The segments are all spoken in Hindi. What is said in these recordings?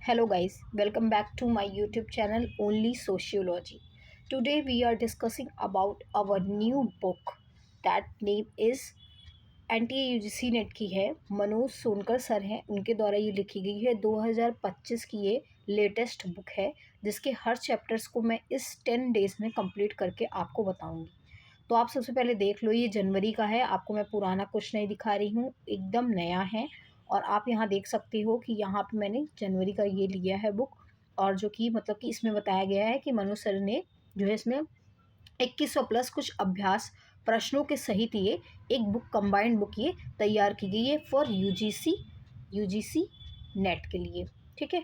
Hello guys, welcome back to my YouTube channel Only Sociology. Today we are discussing about our new book. That name is NTA-UGC net की है, मनोज सोनकर सर हैं, उनके द्वारा ये लिखी गई है। 2025 की ये लेटेस्ट बुक है जिसके हर चैप्टर्स को मैं इस 10 डेज़ में कंप्लीट करके आपको बताऊंगी। तो आप सबसे पहले देख लो, ये जनवरी का है, आपको मैं पुराना कुछ नहीं दिखा रही हूँ, एकदम नया है। और आप यहाँ देख सकते हो कि यहाँ पे मैंने जनवरी का ये लिया है बुक, और जो कि मतलब कि इसमें बताया गया है कि मनोज सर ने जो है इसमें 2100 प्लस कुछ अभ्यास प्रश्नों के सहित ये एक बुक, कंबाइंड बुक ये तैयार की गई है फॉर यूजीसी नेट के लिए। ठीक है,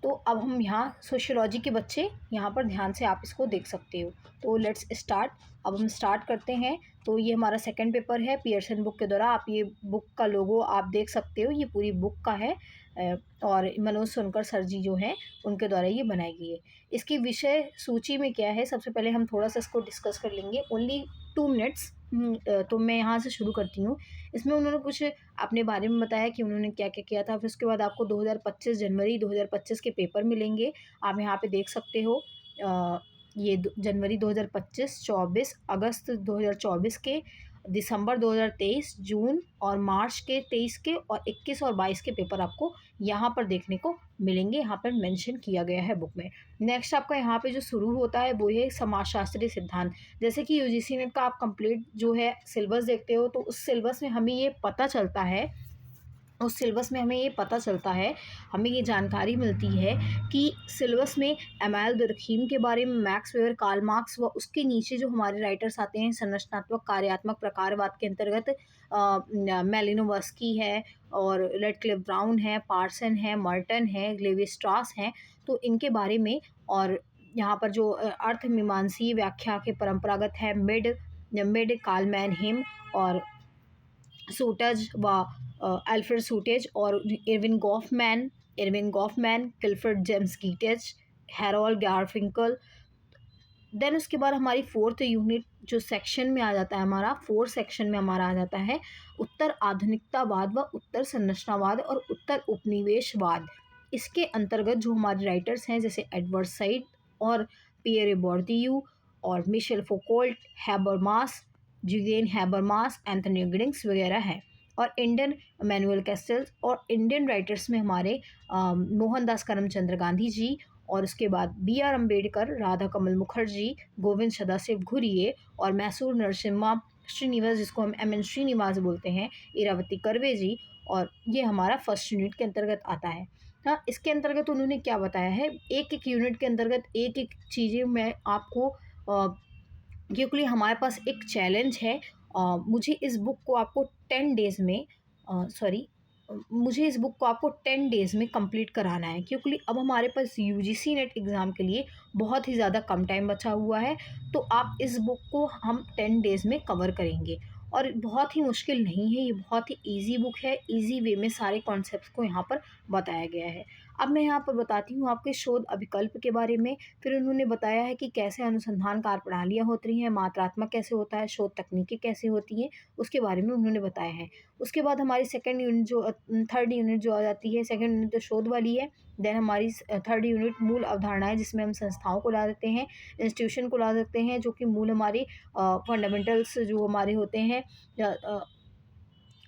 तो अब हम यहाँ सोशियोलॉजी के बच्चे यहाँ पर ध्यान से आप इसको देख सकते हो। तो लेट्स स्टार्ट। अब हम स्टार्ट करते हैं। तो ये हमारा सेकंड पेपर है पियर्सन बुक के द्वारा। आप ये बुक का लोगो आप देख सकते हो, ये पूरी बुक का है और मनोज सोनकर सर जी जो हैं उनके द्वारा ये बनाई गई है। इसकी विषय सूची में क्या है, सबसे पहले हम थोड़ा सा इसको डिस्कस कर लेंगे, ओनली 2 मिनट्स। तो मैं यहाँ से शुरू करती हूँ। इसमें उन्होंने कुछ अपने बारे में बताया कि उन्होंने क्या क्या किया था। फिर उसके बाद आपको 2025 जनवरी 2025 के पेपर मिलेंगे, आप यहाँ पे देख सकते हो। ये जनवरी 2025, 24 अगस्त 2024 के, दिसंबर 2023, जून और मार्च के 23 के और 21 और 22 के पेपर आपको यहाँ पर देखने को मिलेंगे। यहाँ पर मेंशन किया गया है बुक में। नेक्स्ट आपका यहाँ पे जो शुरू होता है वो है समाजशास्त्रीय सिद्धांत। जैसे कि यूजीसी नेट का आप कंप्लीट जो है सिलेबस देखते हो, तो उस सिलेबस में हमें ये पता चलता है, हमें ये जानकारी मिलती है कि सिलेबस में एमाइल दुर्खीम के बारे में, मैक्स वेबर, कार्ल मार्क्स व उसके नीचे जो हमारे राइटर्स आते हैं संरचनात्मक कार्यात्मक प्रकारवाद के अंतर्गत मेलिनोवस्की है और रेडक्लिफ ब्राउन है, पार्सन है, मर्टन है, लेवी स्ट्रास हैं, तो इनके बारे में। और यहाँ पर जो अर्थ मीमांसीय व्याख्या के परंपरागत है मिड कालमैन हिम और सूटज व अल्फ्रेड सूटेज और Erving Goffman, Clifford James Geertz, Harold Garfinkel. Then उसके बाद हमारी फोर्थ यूनिट जो सेक्शन में आ जाता है, हमारा फोर्थ सेक्शन में हमारा आ जाता है उत्तर आधुनिकतावाद व उत्तर संरचनावाद और उत्तर उपनिवेशवाद। इसके अंतर्गत जो हमारे राइटर्स हैं जैसे एडवर्ड सईद और पियरे बोर्दियू और Michel Foucault, Habermas, Julian Habermas, Anthony Giddens वगैरह हैं। और इंडियन मैनुअल कैस्टल्स और इंडियन राइटर्स में हमारे मोहनदास करमचंद्र गांधी जी, और उसके बाद B.R. अम्बेडकर, राधा कमल मुखर्जी, गोविंद सदाशिव घुरिये और मैसूर नरसिम्हा श्रीनिवास, जिसको हम M.N. श्रीनिवास बोलते हैं, इरावती कर्वे जी। और ये हमारा फर्स्ट यूनिट के अंतर्गत आता है। हाँ, इसके अंतर्गत उन्होंने क्या बताया है, एक एक यूनिट के अंतर्गत एक एक चीज़ें मैं आपको क्योंकि हमारे पास एक चैलेंज है। मुझे इस बुक को आपको 10 डेज़ में मुझे इस बुक को आपको 10 डेज़ में कंप्लीट कराना है, क्योंकि अब हमारे पास यूजीसी नेट एग्ज़ाम के लिए बहुत ही ज़्यादा कम टाइम बचा हुआ है। तो आप इस बुक को हम 10 डेज़ में कवर करेंगे, और बहुत ही मुश्किल नहीं है, ये बहुत ही ईजी बुक है। ईजी वे में सारे कॉन्सेप्ट्स को यहाँ पर बताया गया है। अब मैं यहाँ पर बताती हूँ आपके शोध अभिकल्प के बारे में। फिर उन्होंने बताया है कि कैसे अनुसंधान कार्य प्रणालियाँ होती हैं, मात्रात्मक कैसे होता है, शोध तकनीकें कैसे होती हैं, उसके बारे में उन्होंने बताया है। उसके बाद हमारी थर्ड यूनिट जो आ जाती है, सेकंड यूनिट तो शोध वाली है। देन हमारी थर्ड यूनिट मूल अवधारणाएं, जिसमें हम संस्थाओं को ला देते हैं, इंस्टीट्यूशन को ला सकते हैं, जो कि मूल हमारी फंडामेंटल्स जो हमारे होते हैं,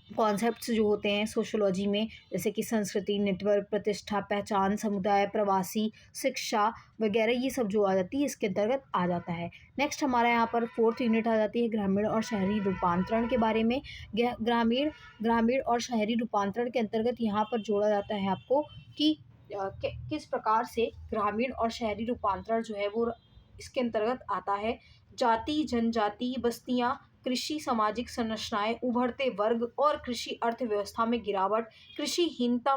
कॉन्सेप्ट्स जो होते हैं सोशियोलॉजी में, जैसे कि संस्कृति, नेटवर्क, प्रतिष्ठा, पहचान, समुदाय, प्रवासी, शिक्षा वगैरह, ये सब जो आ जाती है इसके अंतर्गत आ जाता है। नेक्स्ट हमारा यहाँ पर फोर्थ यूनिट आ जाती है ग्रामीण और शहरी रूपांतरण के बारे में। ग्रामीण और शहरी रूपांतरण के अंतर्गत यहाँ पर जोड़ा जाता है आपको कि किस प्रकार से ग्रामीण और शहरी रूपांतरण जो है वो इसके अंतर्गत आता है। जाति, जनजाति, बस्तियाँ, कृषि, सामाजिक संरचनाएं, उभरते वर्ग और कृषि अर्थव्यवस्था में गिरावट, कृषि हीनता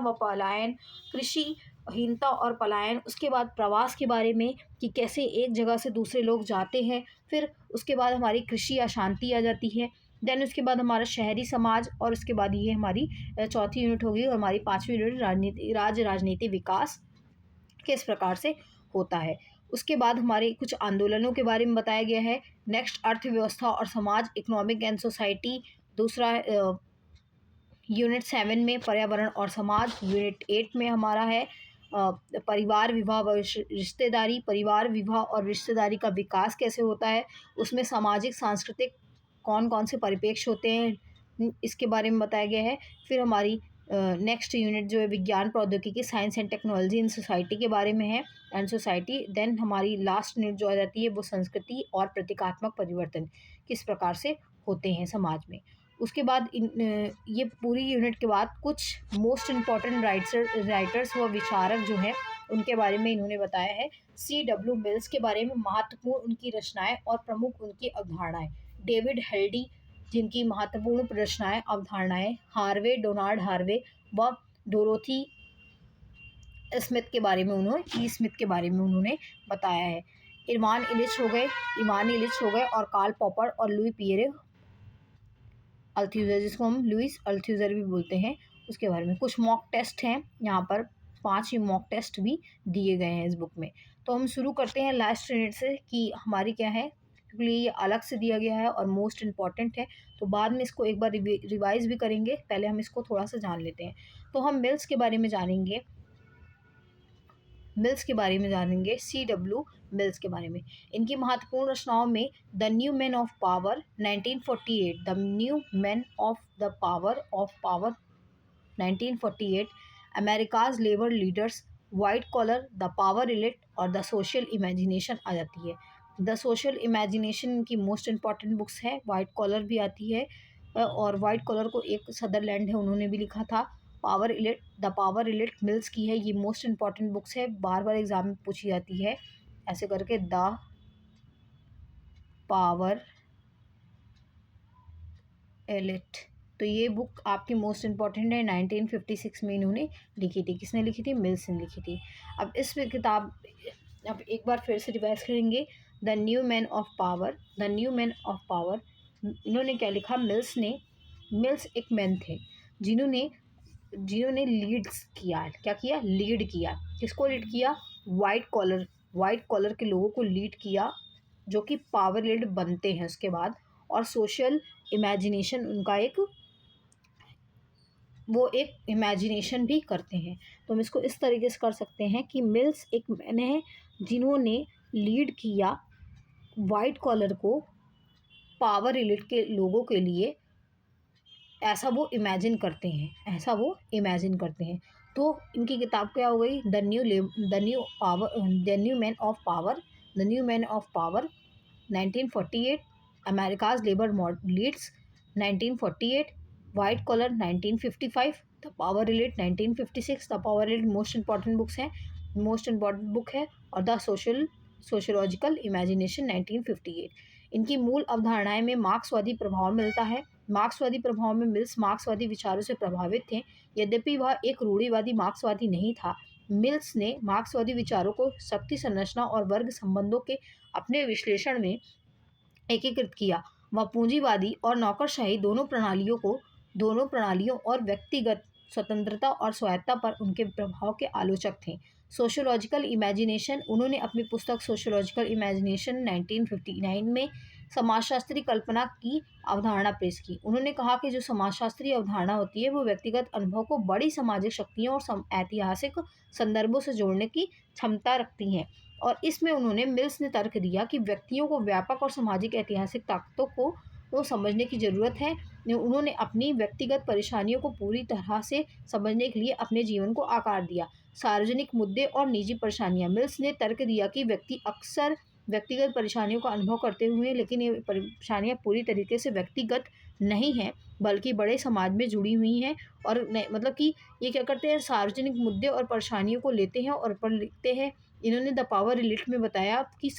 और पलायन। उसके बाद प्रवास के बारे में कि कैसे एक जगह से दूसरे लोग जाते हैं। फिर उसके बाद हमारी कृषि अशांति आ जाती है। देन उसके बाद हमारा शहरी समाज, और उसके बाद ये हमारी चौथी यूनिट होगी, और हमारी पाँचवीं यूनिट राजनीति विकास किस प्रकार से होता है। उसके बाद हमारे कुछ आंदोलनों के बारे में बताया गया है। नेक्स्ट अर्थव्यवस्था और समाज, इकोनॉमिक एंड सोसाइटी। दूसरा यूनिट 7 में पर्यावरण और समाज। यूनिट 8 में हमारा है परिवार विवाह व रिश्तेदारी, परिवार विवाह और रिश्तेदारी का विकास कैसे होता है, उसमें सामाजिक सांस्कृतिक कौन-कौन से परिप्रेक्ष्य होते हैं, इसके बारे में बताया गया है। फिर हमारी नेक्स्ट यूनिट जो है विज्ञान प्रौद्योगिकी, science and technology in society के बारे में है एंड सोसाइटी। देन हमारी लास्ट यूनिट जो आ जाती है वो संस्कृति और प्रतीकात्मक परिवर्तन किस प्रकार से होते हैं समाज में। उसके बाद ये पूरी यूनिट के बाद कुछ मोस्ट इम्पॉर्टेंट राइटर्स व विचारक जो हैं उनके बारे में इन्होंने बताया है। C.W. मिल्स के बारे में महत्वपूर्ण उनकी रचनाएं और प्रमुख उनकी अवधारणाएं। डेविड हेल्डी जिनकी महत्वपूर्ण रचनाएं अवधारणाएं, हार्वे, डोनाल्ड हार्वे व डोरोथी स्मिथ के बारे में उन्होंने बताया है। इवान इलिच हो गए और कार्ल पॉपर और लुई पियरे अल्थ्यूज़र, जिसको हम लुइस अल्थ्यूज़र भी बोलते हैं, उसके बारे में। कुछ मॉक टेस्ट हैं यहाँ पर, 5 ही मॉक टेस्ट भी दिए गए हैं इस बुक में। तो हम शुरू करते हैं लास्ट यूनिट से कि हमारी क्या है, क्योंकि ये अलग से दिया गया है और मोस्ट इम्पॉर्टेंट है, तो बाद में इसको एक बार रिवाइज भी करेंगे। पहले हम इसको थोड़ा सा जान लेते हैं। तो हम मिल्स के बारे में जानेंगे, C.W. मिल्स के बारे में। इनकी महत्वपूर्ण रचनाओं में the new man of power 1948, the new man of the power 1948, America's labour leaders, white collar, the power elite और द सोशल इमेजिनेशन आ जाती है। द सोशल इमेजिनेशन की मोस्ट इम्पॉर्टेंट बुक्स है। वाइट कॉलर भी आती है, और वाइट कॉलर को एक सदरलैंड है उन्होंने भी लिखा था। द पावर इलिट मिल्स की है। ये मोस्ट इम्पॉर्टेंट बुक्स है, बार बार एग्जाम में पूछी जाती है ऐसे करके। द पावर इलिट, तो ये बुक आपकी मोस्ट इम्पॉर्टेंट है। 1956 में इन्होंने लिखी थी। किसने लिखी थी? मिल्स ने लिखी थी। अब इस किताब, अब एक बार फिर से रिवाइज करेंगे। The new man of power, इन्होंने क्या लिखा? मिल्स एक मैन थे जिन्होंने लीड्स किया। क्या किया? लीड किया। किसको लीड किया? वाइट कॉलर के लोगों को लीड किया, जो कि पावर लीड बनते हैं उसके बाद। और सोशल इमेजिनेशन उनका वो एक इमेजिनेशन भी करते हैं। तो हम इसको इस तरीके से कर सकते हैं कि मिल्स एक मैन है जिन्होंने लीड किया वाइट कॉलर को पावर इलिट के लोगों के लिए, ऐसा वो इमेजिन करते हैं। तो इनकी किताब क्या हो गई? The new man of power 1948, America's labour leads 1948, white collar 1955, the power elite 1956। The power elite most important book है। और द सोशोलॉजिकल इमेजिनेशन 1958। इनकी मूल अवधारणाएं में मार्क्सवादी प्रभाव मिलता है। मार्क्सवादी प्रभाव में मिल्स मार्क्सवादी विचारों से प्रभावित थे, यद्यपि वह एक रूढ़िवादी मार्क्सवादी नहीं था। मिल्स ने मार्क्सवादी विचारों को शक्ति संरचना और वर्ग संबंधों के अपने विश्लेषण में एकीकृत किया। वह पूंजीवादी और नौकरशाही दोनों प्रणालियों और व्यक्तिगत स्वतंत्रता और स्वायत्ता पर उनके प्रभाव के आलोचक थे। सोशियोलॉजिकल इमेजिनेशन, उन्होंने अपनी पुस्तक सोशियोलॉजिकल इमेजिनेशन 1959 में समाजशास्त्री कल्पना की अवधारणा पेश की। उन्होंने कहा कि जो समाजशास्त्री अवधारणा होती है वो व्यक्तिगत अनुभव को बड़ी सामाजिक शक्तियों और ऐतिहासिक संदर्भों से जोड़ने की क्षमता रखती हैं। और इसमें उन्होंने मिल्स ने तर्क दिया कि व्यक्तियों को व्यापक और सामाजिक ऐतिहासिक ताकतों को समझने की ज़रूरत है। उन्होंने अपनी व्यक्तिगत परेशानियों को पूरी तरह से समझने के लिए अपने जीवन को आकार दिया। सार्वजनिक मुद्दे और निजी परेशानियां, मिल्स ने तर्क दिया कि व्यक्ति अक्सर व्यक्तिगत परेशानियों का अनुभव करते हुए, लेकिन ये परेशानियां पूरी तरीके से व्यक्तिगत नहीं हैं बल्कि बड़े समाज में जुड़ी हुई हैं। और मतलब कि ये क्या करते हैं, सार्वजनिक मुद्दे और परेशानियों को लेते हैं और ऊपर लिखते हैं। इन्होंने द पावर इलिट में बताया कि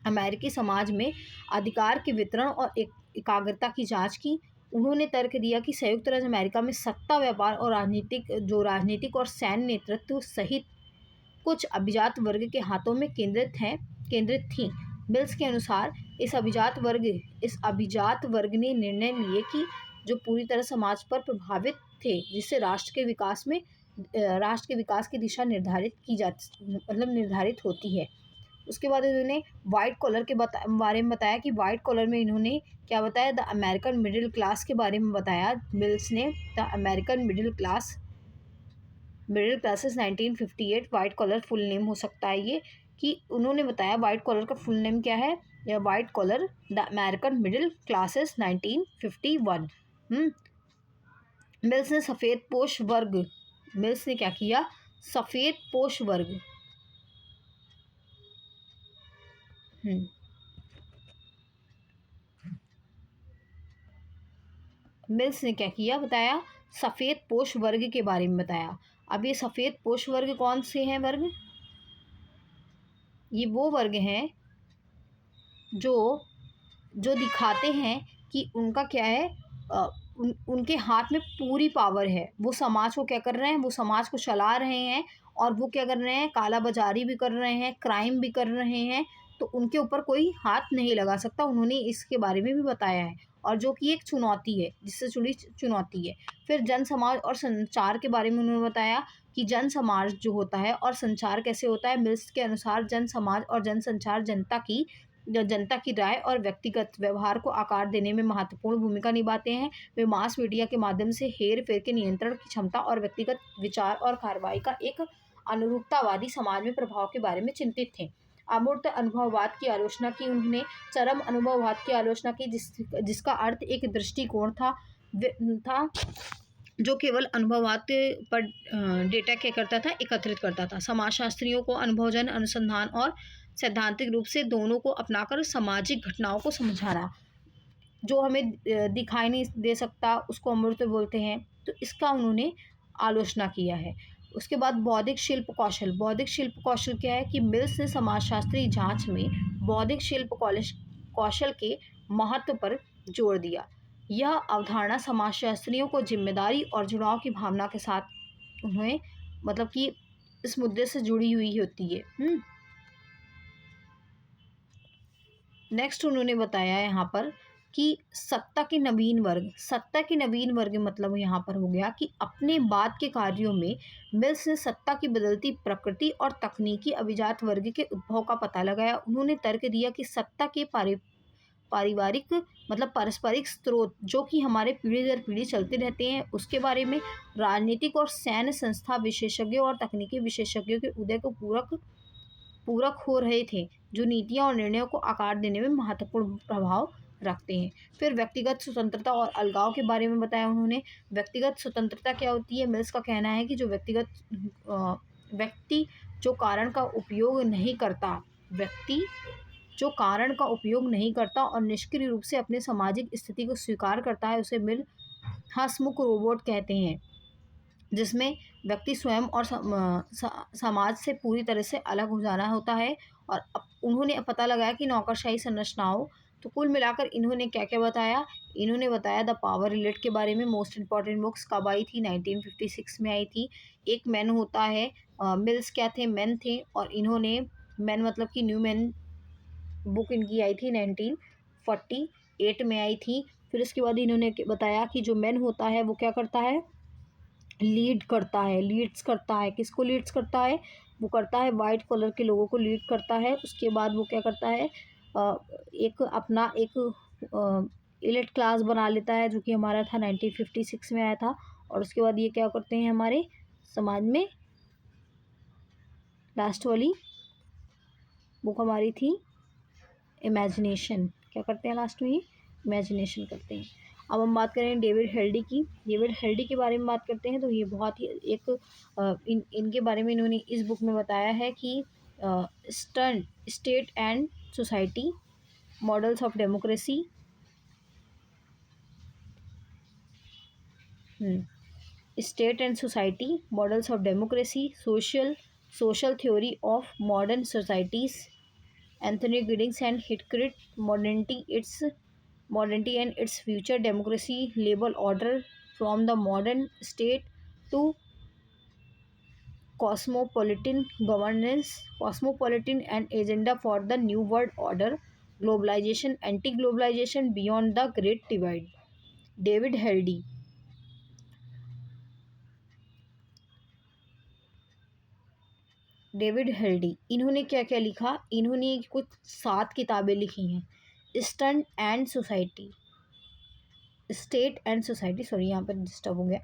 अमेरिकी समाज में अधिकार के वितरण और एकाग्रता की जांच की। उन्होंने तर्क दिया कि संयुक्त राज्य अमेरिका में सत्ता, व्यापार और राजनीतिक और सैन्य नेतृत्व सहित कुछ अभिजात वर्ग के हाथों में केंद्रित थी। मिल्स के अनुसार इस अभिजात वर्ग ने निर्णय लिए कि जो पूरी तरह समाज पर प्रभावित थे, जिससे राष्ट्र के विकास की दिशा निर्धारित होती है। उसके बाद इन्होंने वाइट कॉलर के बारे में बताया कि वाइट कॉलर में इन्होंने क्या बताया? द अमेरिकन मिडिल क्लास के बारे में बताया। मिल्स ने the American middle class middle classes 1958, white collar full name हो सकता है ये, कि उन्होंने बताया वाइट कॉलर का फुल नेम क्या है, या white collar the American middle classes 1951। Mills ने सफ़ेद पोश वर्ग, मिल्स ने क्या किया, सफ़ेद पोश वर्ग, मिल्स ने क्या किया बताया, सफ़ेद पोश वर्ग के बारे में बताया। अब ये सफ़ेद पोश वर्ग कौन से हैं वर्ग, ये वो वर्ग हैं जो जो दिखाते हैं कि उनका क्या है, उनके हाथ में पूरी पावर है, वो समाज को क्या कर रहे हैं, वो समाज को चला रहे हैं, और वो क्या कर रहे हैं, काला बाजारी भी कर रहे हैं, क्राइम भी कर रहे हैं, तो उनके ऊपर कोई हाथ नहीं लगा सकता। उन्होंने इसके बारे में भी बताया है, और जो कि एक चुनौती है, जिससे जुड़ी चुनौती है। फिर जन समाज और संचार के बारे में उन्होंने बताया कि जन समाज जो होता है और संचार कैसे होता है। मिल्स के अनुसार जन समाज और जन संचार जनता की राय और व्यक्तिगत व्यवहार को आकार देने में महत्वपूर्ण भूमिका निभाते हैं। वे मास मीडिया के माध्यम से हेर फेर के नियंत्रण की क्षमता और व्यक्तिगत विचार और कार्रवाई का एक अनुरूपतावादी समाज में प्रभाव के बारे में चिंतित थे। अमूर्त अनुभववाद की आलोचना की उन्होंने, चरम अनुभववाद की आलोचना की, जिसका अर्थ एक दृष्टिकोण था जो केवल अनुभववाद पर डेटा क्या करता था, एकत्रित करता था। समाजशास्त्रियों को अनुभवजन अनुसंधान और सैद्धांतिक रूप से दोनों को अपनाकर सामाजिक घटनाओं को समझाना, जो हमें दिखाई नहीं दे सकता उसको अमूर्त बोलते हैं, तो इसका उन्होंने आलोचना किया है। उसके बाद बौद्धिक शिल्प कौशल, बौद्धिक शिल्प कौशल क्या है कि मिल्स ने समाजशास्त्री जांच में बौद्धिक शिल्प कौशल के महत्व पर जोर दिया। यह अवधारणा समाजशास्त्रियों को जिम्मेदारी और जुड़ाव की भावना के साथ उन्हें, मतलब कि इस मुद्दे से जुड़ी हुई होती है। नेक्स्ट उन्होंने बताया यहाँ पर कि सत्ता के नवीन वर्ग, सत्ता के नवीन वर्ग मतलब यहाँ पर हो गया कि अपने बाद के कार्यों में मिल्स ने सत्ता की बदलती प्रकृति और तकनीकी अभिजात वर्ग के उद्भव का पता लगाया। उन्होंने तर्क दिया कि सत्ता के पारिवारिक मतलब पारस्परिक स्रोत जो कि हमारे पीढ़ी दर पीढ़ी चलते रहते हैं, उसके बारे में राजनीतिक और सैन्य संस्था विशेषज्ञों और तकनीकी विशेषज्ञों के उदय को पूरक हो रहे थे, जो नीतियां और निर्णयों को आकार देने में महत्वपूर्ण प्रभाव रखते हैं। फिर व्यक्तिगत स्वतंत्रता और अलगाव के बारे में बताया उन्होंने। व्यक्तिगत स्वतंत्रता क्या होती है, मिल्स का कहना है कि जो व्यक्ति जो कारण का उपयोग नहीं करता, व्यक्ति जो कारण का उपयोग नहीं करता और निष्क्रिय रूप से अपने सामाजिक स्थिति को स्वीकार करता है, उसे मिल हंसमुख रोबोट कहते हैं, जिसमें व्यक्ति स्वयं और समाज से पूरी तरह से अलग हो जाना होता है। और उन्होंने पता लगाया कि नौकरशाही संरचनाओं, तो कुल मिलाकर इन्होंने क्या क्या बताया, इन्होंने बताया द पावर रिलेट के बारे में। मोस्ट इंपॉर्टेंट बुक्स कब आई थी, 1956 में आई थी। एक मैन होता है, मिल्स क्या थे, मैन थे, और इन्होंने मैन मतलब कि न्यू मैन बुक इनकी आई थी 1948 में आई थी। फिर उसके बाद इन्होंने बताया कि जो मैन होता है वो क्या करता है, लीड्स करता है। किसको लीड्स करता है, वो करता है वाइट कलर के लोगों को लीड करता है। उसके बाद वो क्या करता है, एक अपना एक इलिट क्लास बना लेता है, जो कि हमारा था 1956 में आया था। और उसके बाद ये क्या करते हैं हमारे समाज में, लास्ट वाली बुक हमारी थी इमेजिनेशन, क्या करते हैं लास्ट में, ये इमेजिनेशन करते हैं। अब हम बात करें डेविड हेल्डी की। डेविड हेल्डी के बारे में बात करते हैं, तो ये बहुत ही इनके बारे में इन्होंने इस बुक में बताया है कि state and society, models of democracy, state and society, models of democracy, social theory of modern societies, Anthony Giddens and Hitcrit, modernity and its future, democracy, labor order, from the modern state to cosmopolitan governance, cosmopolitan and agenda for the new world order, globalization, anti-globalization, beyond the great divide. David healthy, इन्होंने क्या क्या लिखा, इन्होंने कुछ 7 किताबें लिखी हैं। स्टेट एंड सोसाइटी, सॉरी यहाँ पर डिस्टर्ब हो गया।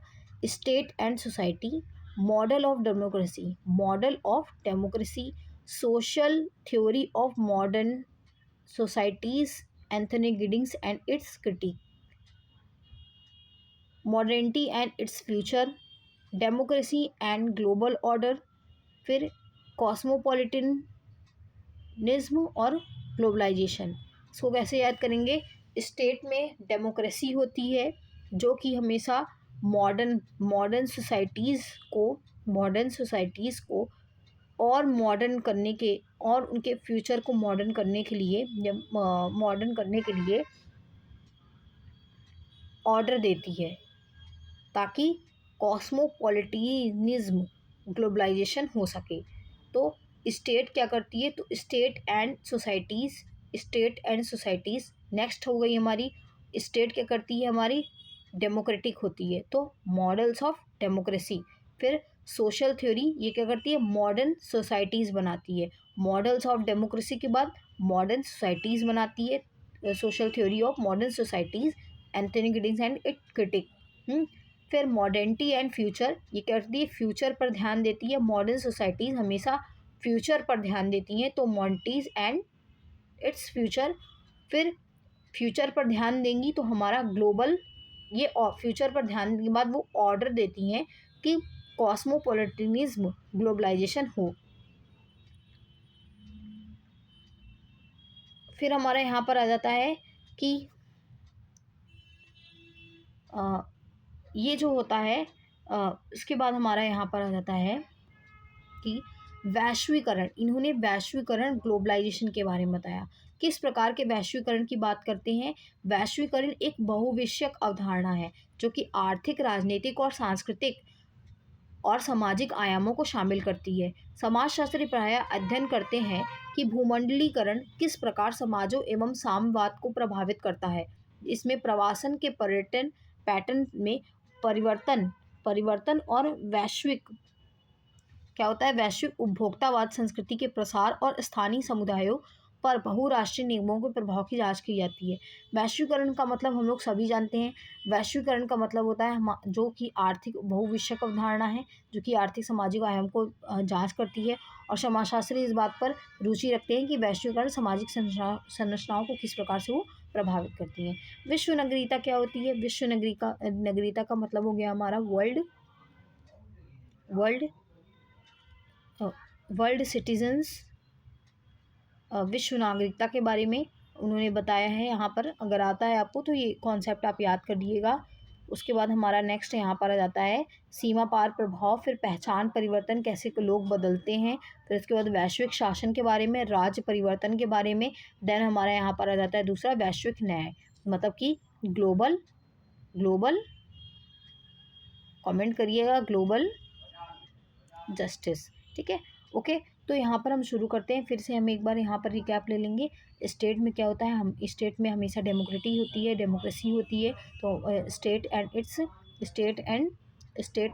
State and society, model of democracy, model of democracy, social theory of modern societies, Anthony Giddens and it's critic, modernity and its future, democracy and global order, फिर कॉस्मोपॉलिटनिज्म और ग्लोबलाइजेशन। इसको कैसे याद करेंगे? स्टेट में डेमोक्रेसी होती है जो कि हमेशा मॉडर्न सोसाइटीज़ को और मॉडर्न करने के और उनके फ्यूचर को मॉडर्न करने के लिए ऑर्डर देती है, ताकि कॉस्मोपॉलिटनिज्म ग्लोबलाइजेशन हो सके। तो स्टेट क्या करती है? तो स्टेट एंड सोसाइटीज़ नेक्स्ट हो गई हमारी। स्टेट क्या करती है? हमारी डेमोक्रेटिक होती है, तो मॉडल्स ऑफ डेमोक्रेसी। फिर सोशल थ्योरी ये क्या करती है? मॉडर्न सोसाइटीज़ बनाती है। मॉडल्स ऑफ डेमोक्रेसी के बाद मॉडर्न सोसाइटीज़ बनाती है, social theory of modern societies, Anthony Giddens and it critic. फिर मॉडर्निटी एंड फ्यूचर ये क्या करती है? फ्यूचर पर ध्यान देती है। मॉडर्न सोसाइटीज़ हमेशा फ्यूचर पर ध्यान देती हैं, तो मॉडर्निटीज़ एंड इट्स फ्यूचर। फिर फ्यूचर पर ध्यान देंगी तो हमारा ग्लोबल, ये फ्यूचर पर ध्यान देने के बाद वो ऑर्डर देती हैं कि कॉस्मोपॉलिटनिज्म ग्लोबलाइजेशन हो। फिर हमारा यहाँ पर आ जाता है कि ये जो होता है, इसके बाद हमारा यहाँ पर आ जाता है कि वैश्वीकरण। इन्होंने वैश्वीकरण ग्लोबलाइजेशन के बारे में बताया। किस प्रकार के वैश्वीकरण की बात करते हैं? वैश्वीकरण एक बहुविषयक अवधारणा है जो कि आर्थिक, राजनीतिक और सांस्कृतिक और सामाजिक आयामों को शामिल करती है। समाजशास्त्री प्रायः अध्ययन करते हैं कि भूमंडलीकरण किस प्रकार समाजों एवं साम्यवाद को प्रभावित करता है। इसमें प्रवासन के पर्यटन पैटर्न में परिवर्तन और वैश्विक क्या होता है? वैश्विक उपभोक्तावाद संस्कृति के प्रसार और स्थानीय समुदायों पर बहुराष्ट्रीय नियमों के प्रभाव की जांच की जाती है। वैश्वीकरण का मतलब हम लोग सभी जानते हैं। वैश्वीकरण का मतलब होता है जो कि आर्थिक बहुविषयक अवधारणा है, जो कि आर्थिक सामाजिक आयाम को जांच करती है। और समाजशास्त्री इस बात पर रुचि रखते हैं कि वैश्वीकरण सामाजिक संरचनाओं को किस प्रकार से वो प्रभावित करती हैं। विश्व नगरीयता क्या होती है? विश्व नगरीयता का मतलब हो गया हमारा वर्ल्ड सिटीजन्स। विश्व नागरिकता के बारे में उन्होंने बताया है। यहाँ पर अगर आता है आपको तो ये कॉन्सेप्ट आप याद कर लीजिएगा। उसके बाद हमारा नेक्स्ट यहाँ पर आ जाता है सीमा पार प्रभाव, फिर पहचान परिवर्तन, कैसे लोग बदलते हैं। फिर उसके बाद वैश्विक शासन के बारे में, राज्य परिवर्तन के बारे में। देन हमारा यहाँ पर आ जाता है दूसरा वैश्विक न्याय, मतलब कि ग्लोबल कमेंट करिएगा, ग्लोबल जस्टिस। ठीक है, ओके। तो यहाँ पर हम शुरू करते हैं। फिर से हम एक बार यहाँ पर रिकैप ले लेंगे। स्टेट में क्या होता है? हम स्टेट में हमेशा डेमोक्रेसी होती है। तो state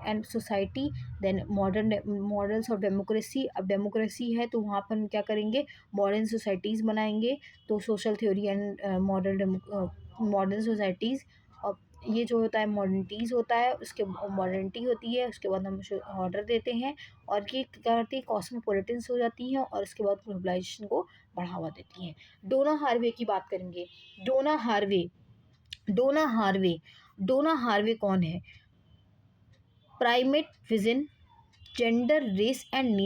and society, then models of democracy. अब डेमोक्रेसी है तो वहाँ पर हम क्या करेंगे? मॉडर्न सोसाइटीज़ बनाएंगे, तो social theory and modern societies. ये जो होता है मॉडर्निटीज़ होता है, उसके मॉडर्निटी होती है, उसके बाद हम ऑर्डर देते हैं और ये क्या करती है? कॉस्मोपॉलिटन्स हो जाती हैं और उसके बाद ग्लोबलाइजेशन को बढ़ावा देती हैं। डोना हार्वे की बात करेंगे। डोना हार्वे कौन है? Primate vision, gender, race and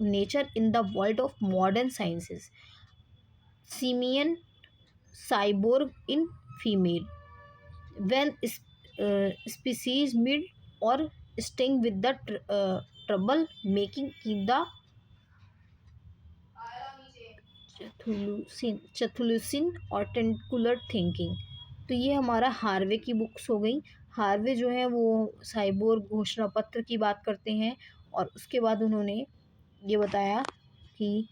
nature in the world of modern sciences, simian cyborg in female, when species meet or sting with the trouble making keep the चथुलुसिन और टेंकुलर थिंकिंग। तो ये हमारा हार्वे की बुक्स हो गई। हार्वे जो है वो साइबोर्ग घोषणा पत्र की बात करते हैं और उसके बाद उन्होंने ये बताया कि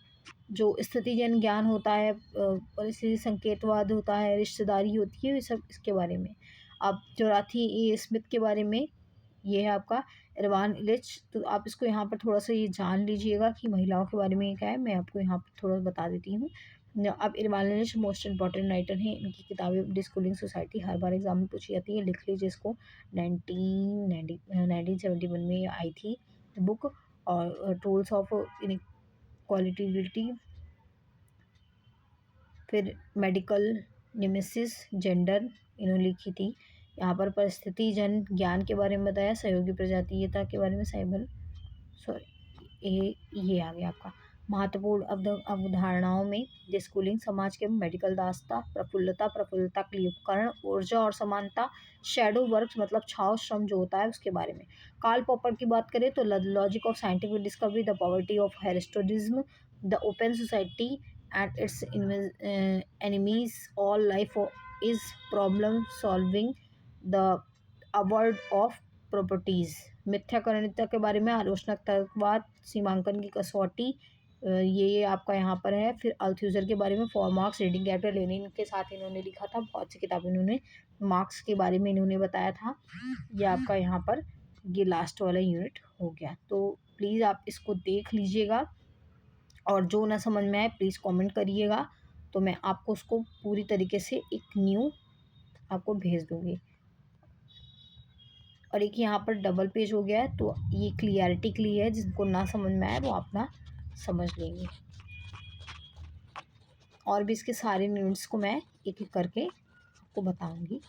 जो स्थितिजन्य ज्ञान होता है, परिस्थिति संकेतवाद होता है, रिश्तेदारी होती है, ये सब इसके बारे में। अब जोराथी ए स्मिथ के बारे में ये है आपका इरवान इलिच। तो आप इसको यहाँ पर थोड़ा सा ये जान लीजिएगा कि महिलाओं के बारे में क्या है। मैं आपको यहाँ पर थोड़ा बता देती हूँ। अब इरवान इलिच मोस्ट इम्पॉर्टेंट राइटर हैं। इनकी किताबें डिस्कूलिंग सोसाइटी हर बार एग्जाम में पूछी जाती है, लिख लीजिए इसको। 1971 में आई थी। बुक, और टूल्स ऑफ इनक्वालिटिबिलिटी, फिर मेडिकल निमेसिस जेंडर इन्होंने लिखी थी। यहाँ पर परिस्थिति जन ज्ञान के बारे में बताया, सहयोगी प्रजातीयता के बारे में, साइबर सॉरी ये आ गया आपका। महत्वपूर्ण अवधारणाओं में डिस्कूलिंग, समाज के मेडिकल दास्ता, प्रफुल्लता के लिए उपकरण, ऊर्जा और समानता, शैडो वर्क मतलब छाव श्रम जो होता है उसके बारे में। कार्ल पॉपर की बात करें तो logic of scientific discovery, the poverty of historicism, the open society and its enemies, all life is problem solving, the award of properties, मिथ्याकरणिता के बारे में, आलोचनात्मकवाद, सीमांकन की कसौटी, ये आपका यहाँ पर है। फिर अल्थ्यूजर के बारे में, for marks, reading capital, Lenin के साथ इन्होंने लिखा था, बहुत सी किताबें इन्होंने मार्क्स के बारे में इन्होंने बताया था। ये आपका यहाँ पर ये लास्ट वाला यूनिट हो गया। तो प्लीज़ आप इसको देख लीजिएगा, और जो ना समझ में आए प्लीज़ कमेंट करिएगा, तो मैं आपको उसको पूरी तरीके से एक न्यू आपको भेज दूँगी। और एक यहाँ पर डबल पेज हो गया है, तो ये क्लियरिटी के लिए है, जिनको ना समझ में आए वो अपना समझ लेंगे। और भी इसके सारे यूनिट्स को मैं एक एक करके आपको बताऊँगी।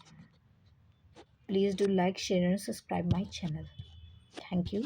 Please do like, share and subscribe my channel. Thank you.